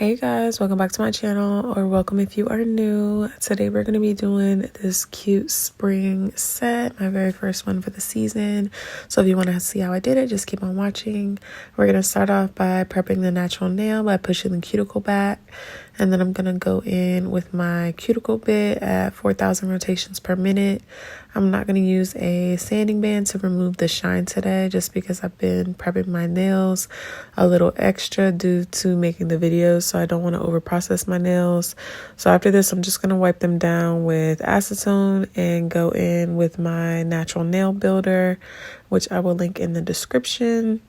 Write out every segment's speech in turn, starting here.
Hey guys, welcome back to my channel, or welcome if you are new. Today we're going to be doing this cute spring set, my very first one for the season. So if you want to see how I did it, just keep on watching. We're going to start off by prepping the natural nail by pushing the cuticle back, and then I'm going to go in with my cuticle bit at 4,000 rotations per minute. I'm not going to use a sanding band to remove the shine today, just because I've been prepping my nails a little extra due to making the videos, so I don't want to over process my nails. So after this, I'm just going to wipe them down with acetone and go in with my natural nail builder, which I will link in the description.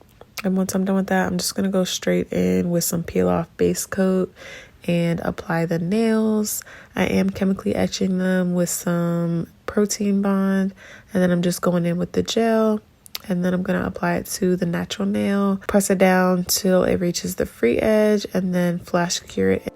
And once I'm done with that, I'm just going to go straight in with some peel off base coat and apply the nails. I am chemically etching them with some protein bond, and then I'm just going in with the gel, and then I'm going to apply it to the natural nail, press it down till it reaches the free edge, and then flash cure it.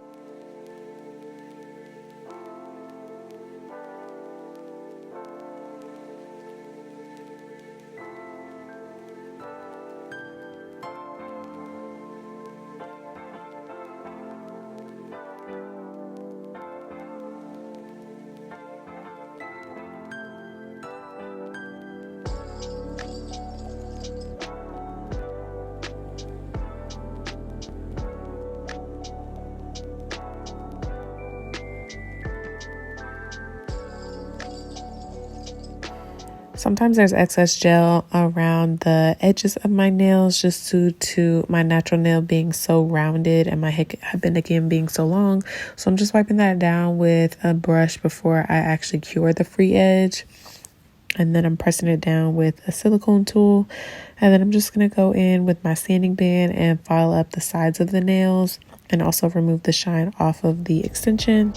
Sometimes there's excess gel around the edges of my nails just due to my natural nail being so rounded and my again being so long. So I'm just wiping that down with a brush before I actually cure the free edge. And then I'm pressing it down with a silicone tool. And then I'm just going to go in with my sanding band and file up the sides of the nails and also remove the shine off of the extension.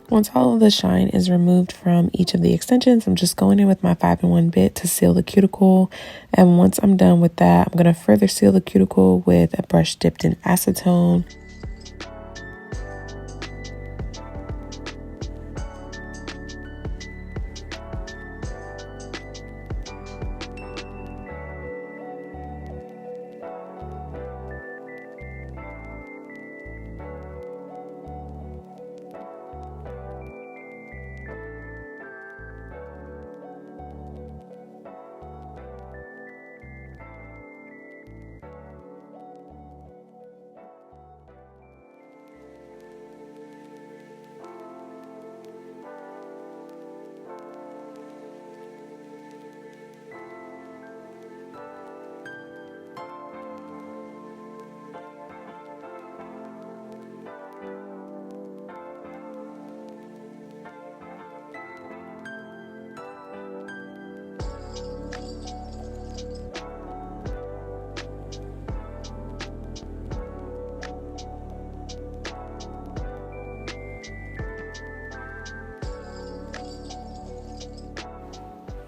Once all of the shine is removed from each of the extensions, I'm just going in with my 5-in-1 bit to seal the cuticle. And once I'm done with that, I'm going to further seal the cuticle with a brush dipped in acetone.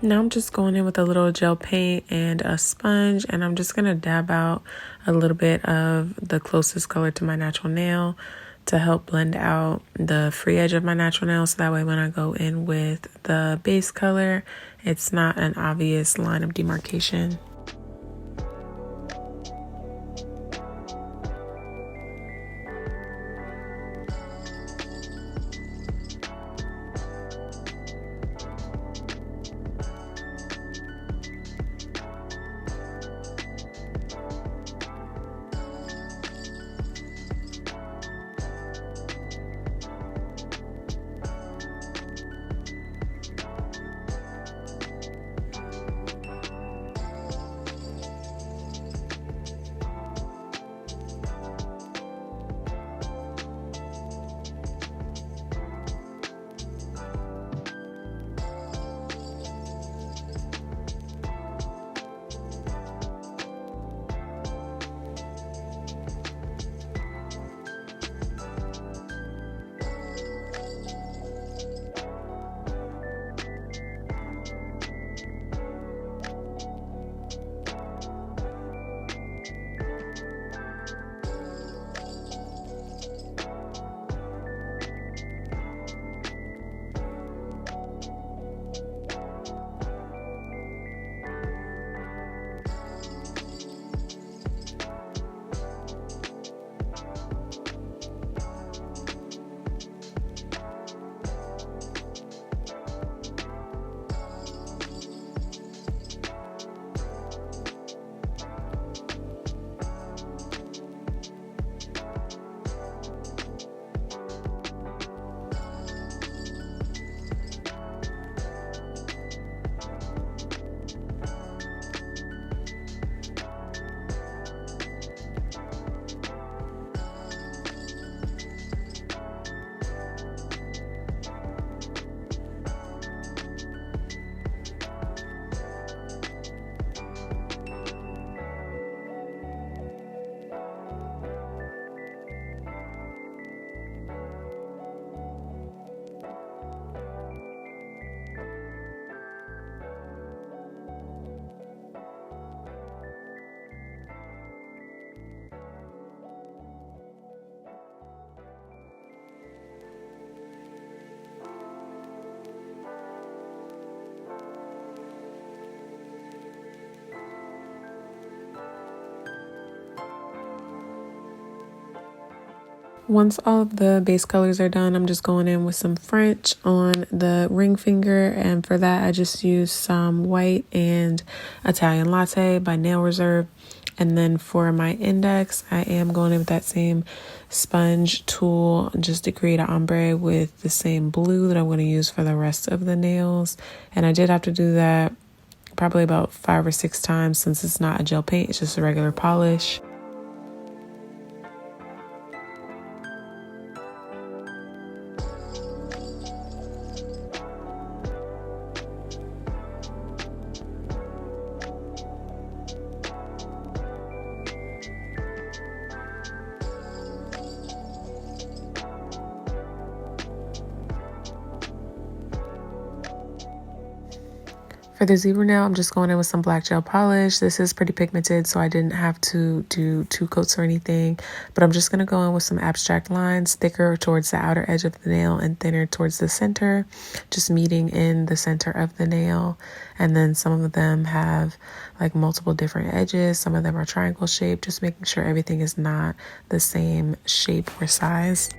Now I'm just going in with a little gel paint and a sponge, and I'm just going to dab out a little bit of the closest color to my natural nail to help blend out the free edge of my natural nail, so that way when I go in with the base color, it's not an obvious line of demarcation. Once all of the base colors are done, I'm just going in with some French on the ring finger, and for that I just use some white and Italian Latte by Nail Reserve. And then for my index, I am going in with that same sponge tool just to create an ombre with the same blue that I'm going to use for the rest of the nails. And I did have to do that probably about 5 or 6 times, since it's not a gel paint, it's just a regular polish. For the zebra nail, I'm just going in with some black gel polish. This is pretty pigmented, so I didn't have to do 2 coats or anything. But I'm just going to go in with some abstract lines, thicker towards the outer edge of the nail and thinner towards the center, just meeting in the center of the nail. And then some of them have like multiple different edges. Some of them are triangle shaped, just making sure everything is not the same shape or size.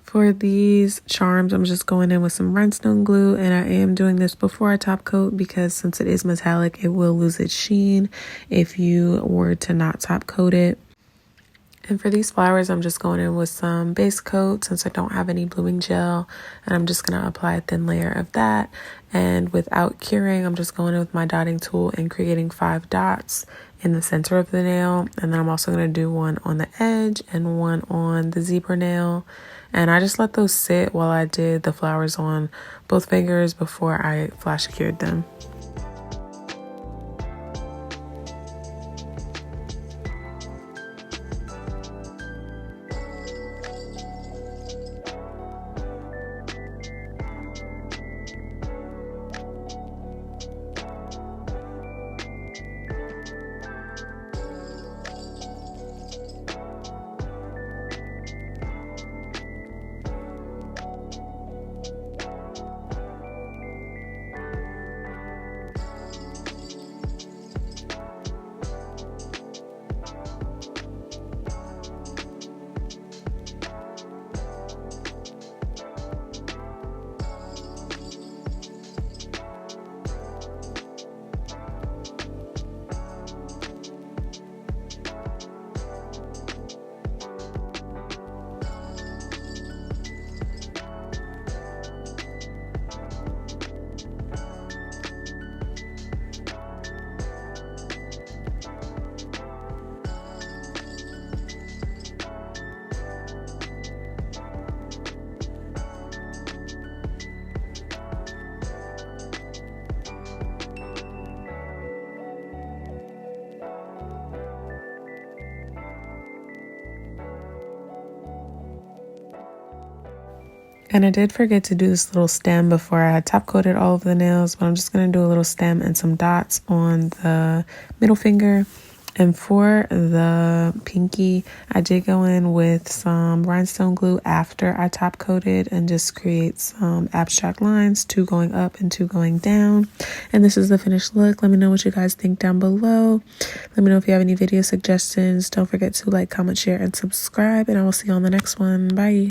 For these charms, I'm just going in with some rhinestone glue, and I am doing this before I top coat because since it is metallic, it will lose its sheen if you were to not top coat it. And for these flowers, I'm just going in with some base coat since I don't have any blooming gel. And I'm just going to apply a thin layer of that. And without curing, I'm just going in with my dotting tool and creating 5 dots in the center of the nail. And then I'm also going to do one on the edge and one on the zebra nail. And I just let those sit while I did the flowers on both fingers before I flash cured them. And I did forget to do this little stem before I had top coated all of the nails, but I'm just going to do a little stem and some dots on the middle finger. And for the pinky, I did go in with some rhinestone glue after I top coated and just create some abstract lines, 2 going up and 2 going down. And this is the finished look. Let me know what you guys think down below. Let me know if you have any video suggestions. Don't forget to like, comment, share, and subscribe. And I will see you on the next one. Bye.